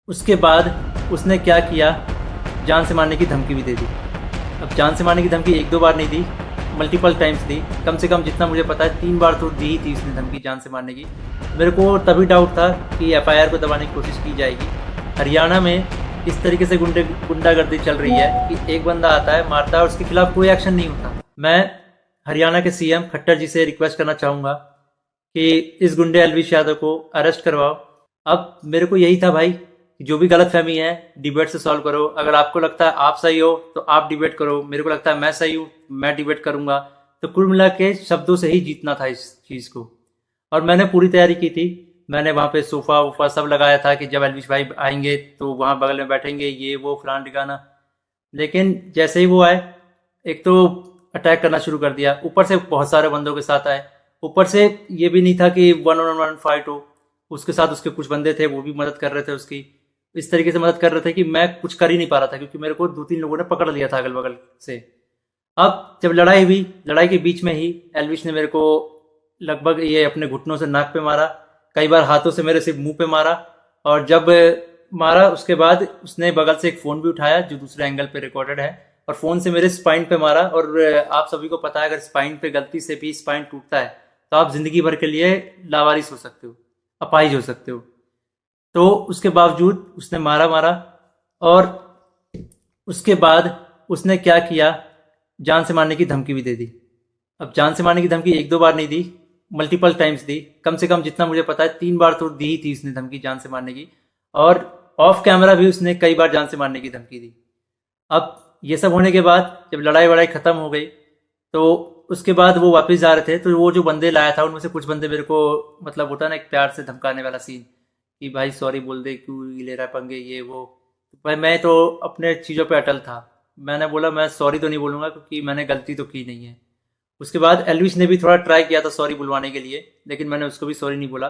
उसके बाद उसने क्या किया, जान से मारने की धमकी भी दे दी। अब जान से मारने की धमकी एक दो बार नहीं दी, मल्टीपल टाइम्स दी। कम से कम जितना मुझे पता है 3 बार तो दी ही थी उसने धमकी जान से मारने की। मेरे को तभी डाउट था कि एफआईआर को दबाने की कोशिश की जाएगी। हरियाणा में इस तरीके से गुंडागर्दी चल रही है कि एक बंदा आता है, मारता है और उसके खिलाफ कोई एक्शन नहीं होता। मैं हरियाणा के सीएम खट्टर जी से रिक्वेस्ट करना चाहूँगा कि इस गुंडे एलविश यादव को अरेस्ट करवाओ। अब मेरे को यही था भाई, जो भी गलत फहमी है डिबेट से सॉल्व करो। अगर आपको लगता है आप सही हो तो आप डिबेट करो, मेरे को लगता है मैं सही हूँ, मैं डिबेट करूंगा। तो कुल मिला के शब्दों से ही जीतना था इस चीज़ को। और मैंने पूरी तैयारी की थी। मैंने वहाँ पे सोफा वोफा सब लगाया था कि जब एलविश भाई आएंगे तो वहाँ बगल में बैठेंगे, ये वो फलान ठिकाना। लेकिन जैसे ही वो आए, एक तो अटैक करना शुरू कर दिया, ऊपर से बहुत सारे बंदों के साथ आए। ऊपर से ये भी नहीं था कि 1-on-1 फाइट हो, उसके साथ उसके कुछ बंदे थे, वो भी मदद कर रहे थे उसकी। इस तरीके से मदद कर रहे थे कि मैं कुछ कर ही नहीं पा रहा था, क्योंकि मेरे को 2-3 लोगों ने पकड़ लिया था अगल बगल से। अब जब लड़ाई हुई, लड़ाई के बीच में ही एलविश ने मेरे को लगभग ये अपने घुटनों से नाक पे मारा, कई बार हाथों से मेरे सिर्फ मुंह पे मारा। और जब मारा उसके बाद उसने बगल से एक फ़ोन भी उठाया जो दूसरे एंगल पे रिकॉर्डेड है, और फ़ोन से मेरे स्पाइन पे मारा। और आप सभी को पता है अगर स्पाइन पे गलती से भी स्पाइन टूटता है तो आप ज़िंदगी भर के लिए लावारिस हो सकते हो, अपाहिज हो सकते हो। तो उसके बावजूद उसने मारा मारा। और उसके बाद उसने क्या किया, जान से मारने की धमकी भी दे दी। अब जान से मारने की धमकी एक दो बार नहीं दी, मल्टीपल टाइम्स दी। कम से कम जितना मुझे पता है 3 बार तो दी ही थी उसने धमकी जान से मारने की। और ऑफ कैमरा भी उसने कई बार जान से मारने की धमकी दी। अब ये सब होने के बाद जब लड़ाई वड़ाई खत्म हो गई तो उसके बाद वो वापस जा रहे थे, तो वो जो बंदे लाया था उनमें से कुछ बंदे मेरे को, मतलब होता है ना एक प्यार से धमकाने वाला सीन, कि भाई सॉरी बोल दे, क्यों ले रहा है पंगे, ये वो। भाई मैं तो अपने चीज़ों पे अटल था। मैंने बोला मैं सॉरी तो नहीं बोलूँगा क्योंकि मैंने गलती तो की नहीं है। उसके बाद एलविश ने भी थोड़ा ट्राई किया था सॉरी बुलवाने के लिए, लेकिन मैंने उसको भी सॉरी नहीं बोला।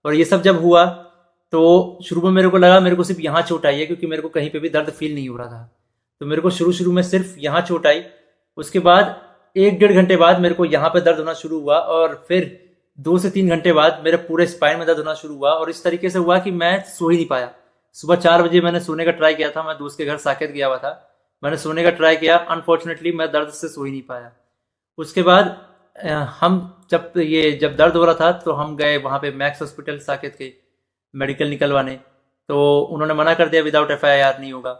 और ये सब जब हुआ तो शुरू में मेरे को लगा मेरे को सिर्फ यहाँ चोट आई है, क्योंकि मेरे को कहीं पे भी दर्द फील नहीं हो रहा था। तो मेरे को शुरू शुरू में सिर्फ यहाँ चोट आई। उसके बाद 1-1.5 घंटे बाद मेरे को यहाँ पे दर्द होना शुरू हुआ, और फिर 2 से 3 घंटे बाद मेरे पूरे स्पाइन में दर्द होना शुरू हुआ। और इस तरीके से हुआ कि मैं सो ही नहीं पाया। सुबह 4 बजे मैंने सोने का ट्राई किया था, मैं दोस्त के घर साकेत गया हुआ था, मैंने सोने का ट्राई किया, अनफॉर्चुनेटली मैं दर्द से सो ही नहीं पाया। उसके बाद हम जब दर्द हो रहा था तो हम गए वहाँ पे मैक्स हॉस्पिटल साकेत के, मेडिकल निकलवाने। तो उन्होंने मना कर दिया, विदाउट एफआईआर नहीं होगा।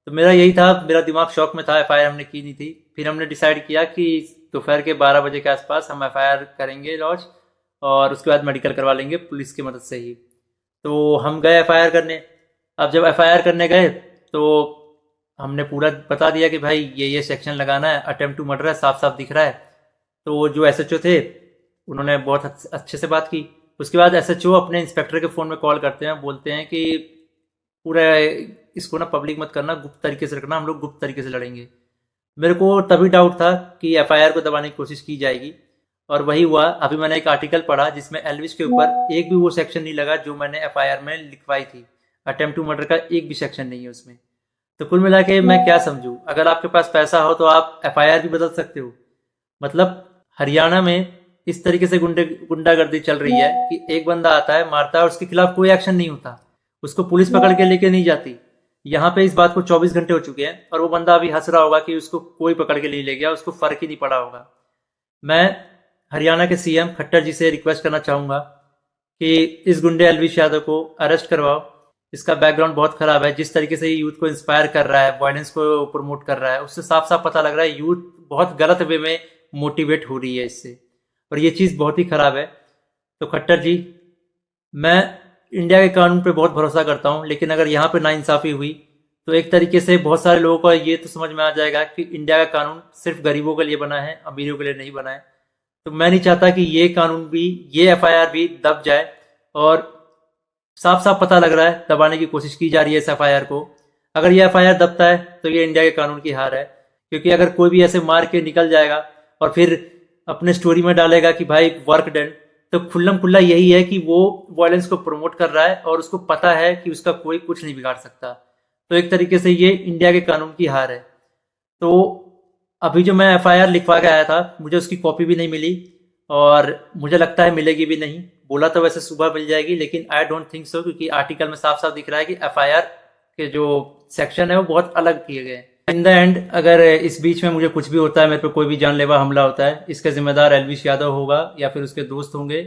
तो मेरा यही था, मेरा दिमाग शॉक में था, एफआईआर हमने की नहीं थी। फिर हमने डिसाइड किया कि दोपहर के 12 बजे के आसपास हम एफआईआर करेंगे लॉन्च, और उसके बाद मेडिकल करवा लेंगे पुलिस की मदद से ही। तो हम गए एफआईआर करने। अब जब एफआईआर करने गए तो हमने पूरा बता दिया कि भाई ये सेक्शन लगाना है, अटेम्प्ट टू मर्डर है, साफ साफ दिख रहा है। तो जो एसएचओ थे उन्होंने बहुत अच्छे से बात की। उसके बाद एसएचओ अपने इंस्पेक्टर के फ़ोन में कॉल करते हैं, बोलते हैं कि पूरा इसको ना पब्लिक मत करना, गुप्त तरीके से रखना, हम लोग गुप्त तरीके से लड़ेंगे। मेरे को तभी डाउट था कि एफआईआर को दबाने की कोशिश की जाएगी, और वही हुआ। अभी मैंने एक आर्टिकल पढ़ा जिसमें एलविश के ऊपर एक भी वो सेक्शन नहीं लगा जो मैंने एफआईआर में लिखवाई थी। अटेम्प्ट टू मर्डर का एक भी सेक्शन नहीं है उसमें। तो कुल मिला के मैं क्या समझूं, अगर आपके पास पैसा हो तो आप एफआईआर भी बदल सकते हो। मतलब हरियाणा में इस तरीके से गुंडागर्दी चल रही है कि एक बंदा आता है, मारता है और उसके खिलाफ कोई एक्शन नहीं होता, उसको पुलिस पकड़ के लेके नहीं जाती। यहाँ पे इस बात को 24 घंटे हो चुके हैं और वो बंदा अभी हंस रहा होगा कि उसको कोई पकड़ के नहीं ले गया, उसको फर्क ही नहीं पड़ा होगा। मैं हरियाणा के सीएम खट्टर जी से रिक्वेस्ट करना चाहूंगा कि इस गुंडे एलविश यादव को अरेस्ट करवाओ। इसका बैकग्राउंड बहुत खराब है, जिस तरीके से ये यूथ को इंस्पायर कर रहा है, वायलेंस को प्रमोट कर रहा है, उससे साफ साफ पता लग रहा है यूथ बहुत गलत वे में मोटिवेट हो रही है इससे, और ये चीज़ बहुत ही खराब है। तो खट्टर जी, मैं इंडिया के कानून पे बहुत भरोसा करता हूँ, लेकिन अगर यहाँ पे नाइंसाफ़ी हुई तो एक तरीके से बहुत सारे लोगों को ये तो समझ में आ जाएगा कि इंडिया का कानून सिर्फ गरीबों के लिए बना है, अमीरों के लिए नहीं बना है। तो मैं नहीं चाहता कि ये कानून भी, ये एफआईआर भी दब जाए। और साफ साफ पता लग रहा है दबाने की कोशिश की जा रही है इस एफआईआर को। अगर ये एफआईआर दबता है तो ये इंडिया के कानून की हार है, क्योंकि अगर कोई भी ऐसे मार के निकल जाएगा और फिर अपने स्टोरी में डालेगा कि भाई वर्क डन, तो खुल्लम खुल्ला यही है कि वो वायलेंस को प्रमोट कर रहा है और उसको पता है कि उसका कोई कुछ नहीं बिगाड़ सकता। तो एक तरीके से ये इंडिया के कानून की हार है। तो अभी जो मैं एफआईआर लिखवा के आया था, मुझे उसकी कॉपी भी नहीं मिली। और मुझे लगता है मिलेगी भी नहीं। बोला तो वैसे सुबह मिल जाएगी, लेकिन आई डोंट थिंक सो, क्योंकि आर्टिकल में साफ साफ दिख रहा है कि एफआईआर के जो सेक्शन है वो बहुत अलग किए गए हैं। इन द एंड अगर इस बीच में मुझे कुछ भी होता है, मेरे पे कोई भी जानलेवा हमला होता है, इसका जिम्मेदार एलविश यादव होगा या फिर उसके दोस्त होंगे।